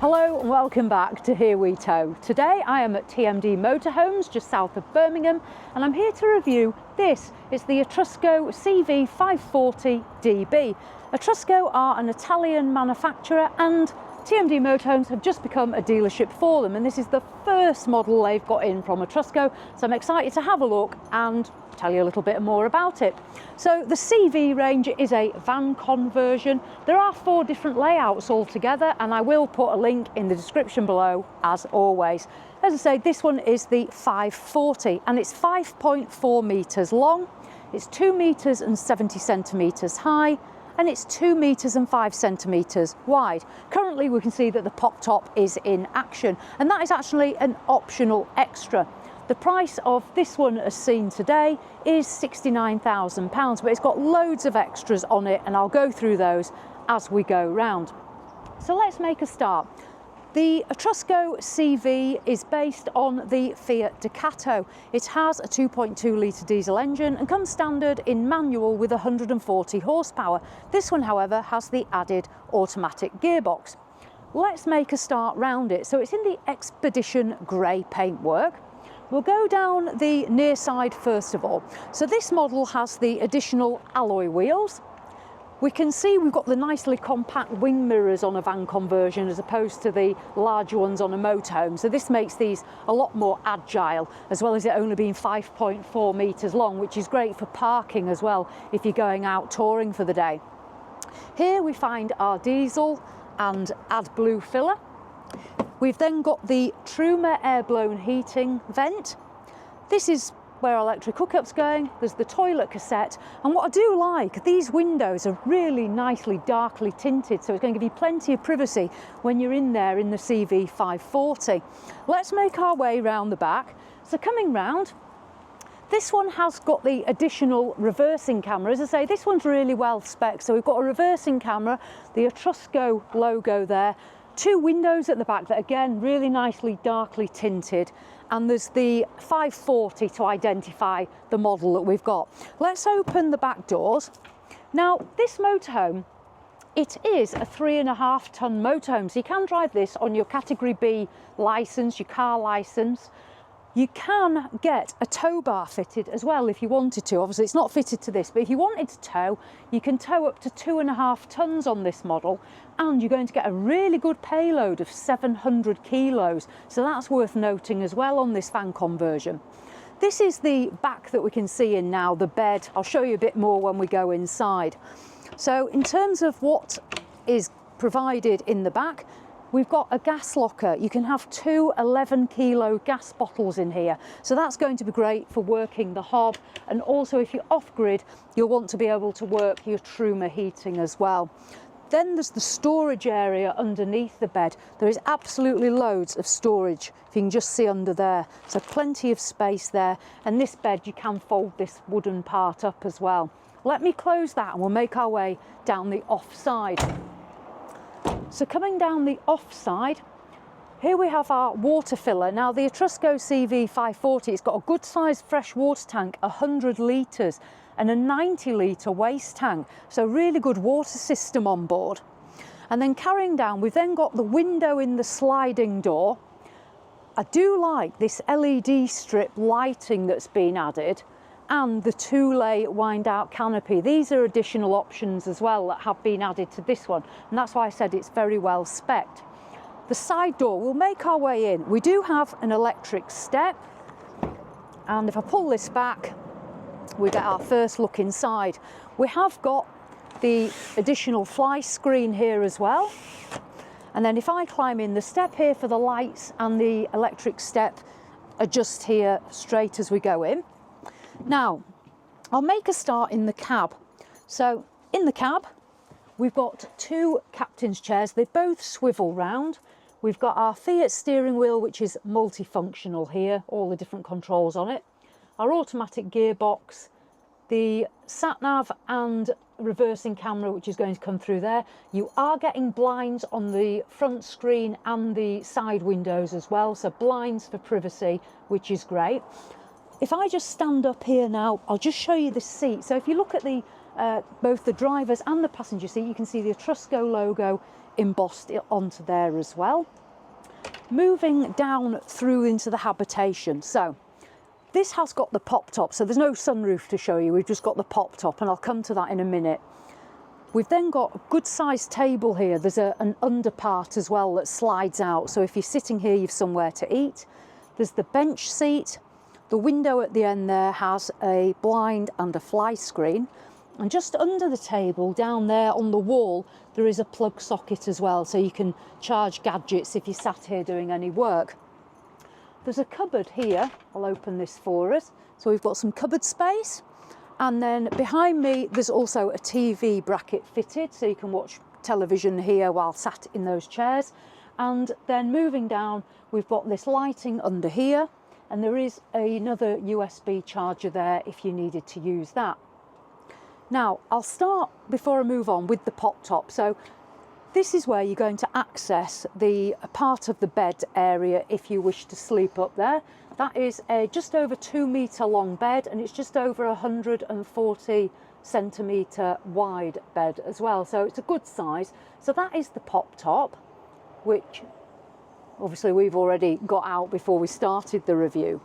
Hello and welcome back to Here We Tow. Today I am at TMD Motorhomes just south of Birmingham and I'm here to review this. It's the Etrusco CV 540 DB. Etrusco are an Italian manufacturer and TMD Motorhomes have just become a dealership for them, and this is the first model they've got in from Etrusco, so I'm excited to have a look and tell you a little bit more about it. So the CV range is a van conversion. There are 4 different layouts altogether and I will put a link in the description below as always. As I say, this one is the 540 and it's 5.4 metres long, it's 2 metres and 70 centimetres high, and it's 2 metres and 5 centimetres wide. Currently we can see that the pop top is in action, and that is actually an optional extra. The price of this one as seen today is £69,000, but it's got loads of extras on it and I'll go through those as we go round. So let's make a start. The Etrusco CV is based on the Fiat Ducato. It has a 2.2 litre diesel engine and comes standard in manual with 140 horsepower. This one, however, has the added automatic gearbox. Let's make a start round it. So it's in the Expedition grey paintwork. We'll go down the near side first of all. So this model has the additional alloy wheels. We can see we've got the nicely compact wing mirrors on a van conversion as opposed to the larger ones on a motorhome. So this makes these a lot more agile, as well as it only being 5.4 metres long, which is great for parking as well if you're going out touring for the day. Here we find our diesel and AdBlue filler. We've then got the Truma air-blown heating vent. This is where our electric hookup's going. There's the toilet cassette, and what I do like, these windows are really nicely darkly tinted, so it's going to give you plenty of privacy when you're in there in the CV 540. Let's make our way round the back. So coming round, this one has got the additional reversing camera. As I say, this one's really well spec'd, so we've got a reversing camera, the Etrusco logo there, 2 windows at the back that again really nicely darkly tinted, and there's the 540 to identify the model that we've got. Let's open the back doors. Now this motorhome, it is a 3.5 tonne motorhome, so you can drive this on your category B licence, your car licence. You can get a tow bar fitted as well if you wanted to. Obviously it's not fitted to this, but if you wanted to tow, you can tow up to 2.5 tonnes on this model, and you're going to get a really good payload of 700 kilos. So that's worth noting as well on this van conversion. This is the back that we can see in now, the bed. I'll show you a bit more when we go inside. So in terms of what is provided in the back, we've got a gas locker. You can have 2 11-kilo gas bottles in here. So that's going to be great for working the hob. And also if you're off-grid, you'll want to be able to work your Truma heating as well. Then there's the storage area underneath the bed. There is absolutely loads of storage, if you can just see under there. So plenty of space there. And this bed, you can fold this wooden part up as well. Let me close that and we'll make our way down the off side. So coming down the off side, here we have our water filler. Now the Etrusco CV 540, it's got a good sized fresh water tank, 100 litres, and a 90 litre waste tank. So really good water system on board. And then carrying down, we've then got the window in the sliding door. I do like this LED strip lighting that's been added, and the 2-lay wind-out canopy. These are additional options as well that have been added to this one, and that's why I said it's very well spec'd. The side door, we'll make our way in. We do have an electric step, and if I pull this back, we get our first look inside. We have got the additional fly screen here as well, and then if I climb in, the step here for the lights and the electric step are just here straight as we go in. Now, I'll make a start in the cab. So in the cab, we've got 2 captain's chairs. They both swivel round. We've got our Fiat steering wheel, which is multifunctional here, all the different controls on it. Our automatic gearbox, the sat-nav and reversing camera, which is going to come through there. You are getting blinds on the front screen and the side windows as well. So blinds for privacy, which is great. if I just stand up here now, I'll just show you the seat. So if you look at the both the driver's and the passenger seat, you can see the Etrusco logo embossed onto there as well. Moving down through into the habitation. So this has got the pop top, so there's no sunroof to show you, we've just got the pop top, and I'll come to that in a minute. We've then got a good sized table here. There's an under part as well that slides out, so if you're sitting here you've somewhere to eat. There's the bench seat. The window at the end there has a blind and a fly screen. And just under the table, down there on the wall, there is a plug socket as well, so you can charge gadgets if you sat here doing any work. There's a cupboard here. I'll open this for us. So we've got some cupboard space. And then behind me, there's also a TV bracket fitted, so you can watch television here while sat in those chairs. And then moving down, we've got this lighting under here, and there is another USB charger there if you needed to use that. Now, I'll start, before I move on, with the pop top. So this is where you're going to access the part of the bed area if you wish to sleep up there. That is a just over 2 metre long bed, and it's just over 140 centimetre wide bed as well. So it's a good size. So that is the pop top, which obviously we've already got out before we started the review.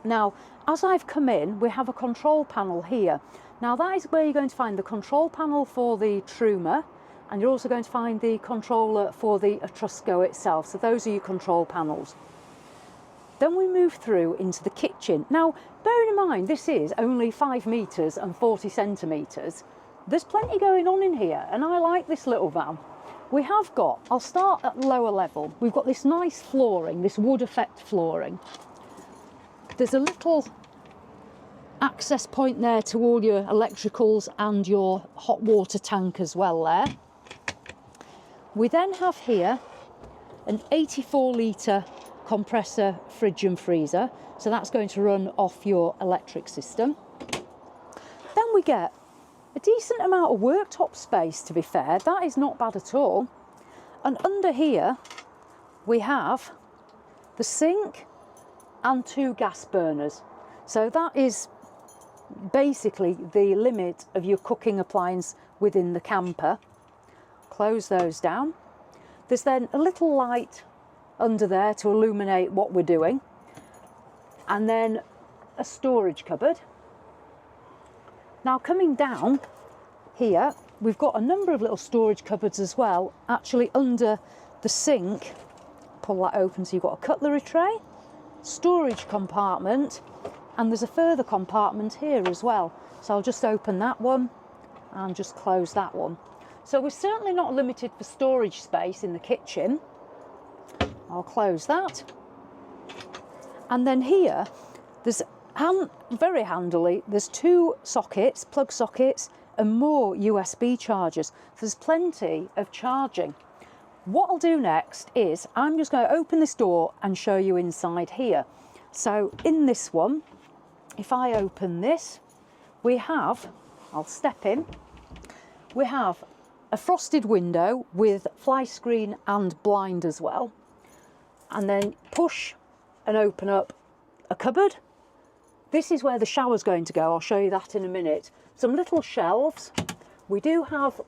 Now, as I've come in, we have a control panel here. Now that is where you're going to find the control panel for the Truma, and you're also going to find the controller for the Etrusco itself. So those are your control panels. Then we move through into the kitchen. Now, bearing in mind this is only 5 metres and 40 centimetres, there's plenty going on in here, and I like this little van. We have got, I'll start at lower level, we've got this nice flooring, this wood effect flooring. There's a little access point there to all your electricals and your hot water tank as well there. We then have here an 84 litre compressor fridge and freezer, so that's going to run off your electric system. Then we get a decent amount of worktop space, to be fair. That is not bad at all. And under here we have the sink and 2 gas burners. So that is basically the limit of your cooking appliance within the camper. Close those down. There's then a little light under there to illuminate what we're doing, and then a storage cupboard. Now coming down here, we've got a number of little storage cupboards as well, actually under the sink. Pull that open, so you've got a cutlery tray, storage compartment, and there's a further compartment here as well. So I'll just open that one and just close that one. So we're certainly not limited for storage space in the kitchen. I'll close that. And then here, there's very handily, there's 2 sockets, plug sockets, and more USB chargers. There's plenty of charging. What I'll do next is I'm just going to open this door and show you inside here. So in this one, if I open this, we have, I'll step in, we have a frosted window with fly screen and blind as well. And then push and open up a cupboard. This is where the shower's going to go. I'll show you that in a minute. Some little shelves. We do have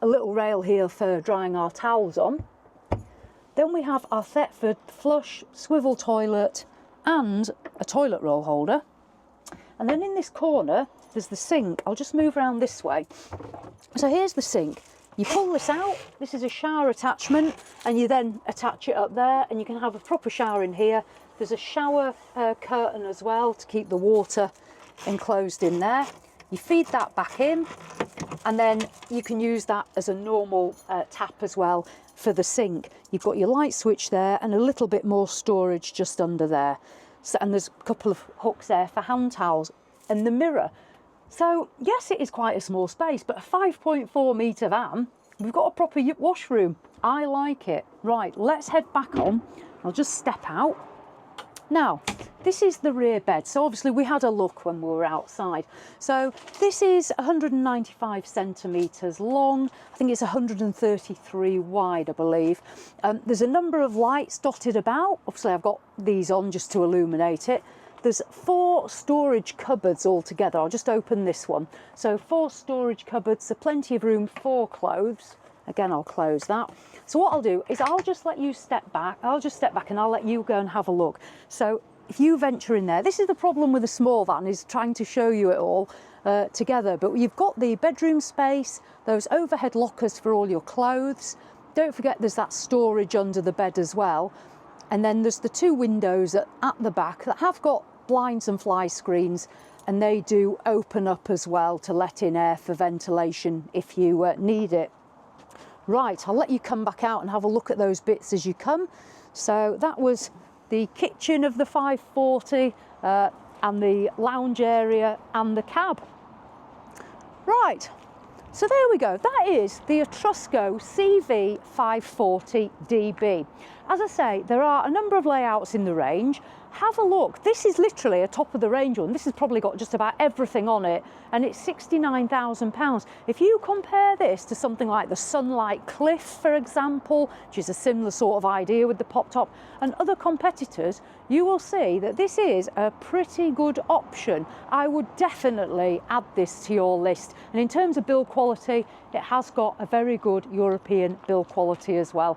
a little rail here for drying our towels on. Then we have our Thetford flush swivel toilet and a toilet roll holder. And then in this corner, there's the sink. I'll just move around this way. So here's the sink. You pull this out, this is a shower attachment, and you then attach it up there, and you can have a proper shower in here. There's a shower curtain as well to keep the water enclosed in there. You feed that back in, and then you can use that as a normal tap as well for the sink. You've got your light switch there and a little bit more storage just under there. So, and there's a couple of hooks there for hand towels and the mirror. So yes, it is quite a small space, but a 5.4 metre van, we've got a proper washroom. I like it. Right, let's head back on. I'll just step out. Now, this is the rear bed. So obviously we had a look when we were outside. So this is 195 centimetres long. I think it's 133 wide, I believe. There's a number of lights dotted about. Obviously I've got these on just to illuminate it. There's 4 storage cupboards altogether. I'll just open this one. So 4 storage cupboards, so plenty of room for clothes. Again, I'll close that. So what I'll do is I'll just let you step back. I'll just step back and I'll let you go and have a look. So if you venture in there, this is the problem with a small van, is trying to show you it all together. But you've got the bedroom space, those overhead lockers for all your clothes. Don't forget there's that storage under the bed as well. And then there's the 2 windows at the back that have got blinds and fly screens, and they do open up as well to let in air for ventilation if you need it. Right, I'll let you come back out and have a look at those bits as you come. So that was the kitchen of the 540 and the lounge area and the cab. Right, so there we go. That is the Etrusco CV 540 DB. As I say, there are a number of layouts in the range. Have a look. This is literally a top of the range one. This has probably got just about everything on it, and it's £69,000. If you compare this to something like the Sunlight Cliff, for example, which is a similar sort of idea with the pop top, and other competitors, you will see that this is a pretty good option. I would definitely add this to your list. And in terms of build quality, it has got a very good European build quality as well.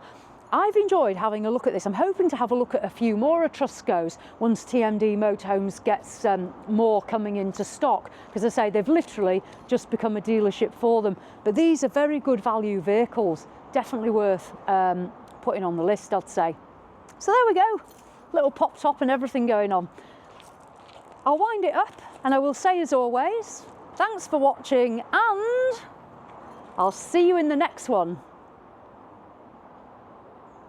I've enjoyed having a look at this. I'm hoping to have a look at a few more Etruscos once TMD Motorhomes gets more coming into stock, because as I say, they've literally just become a dealership for them. But these are very good value vehicles, definitely worth putting on the list, I'd say. So there we go, little pop top and everything going on. I'll wind it up, and I will say as always, thanks for watching, and I'll see you in the next one.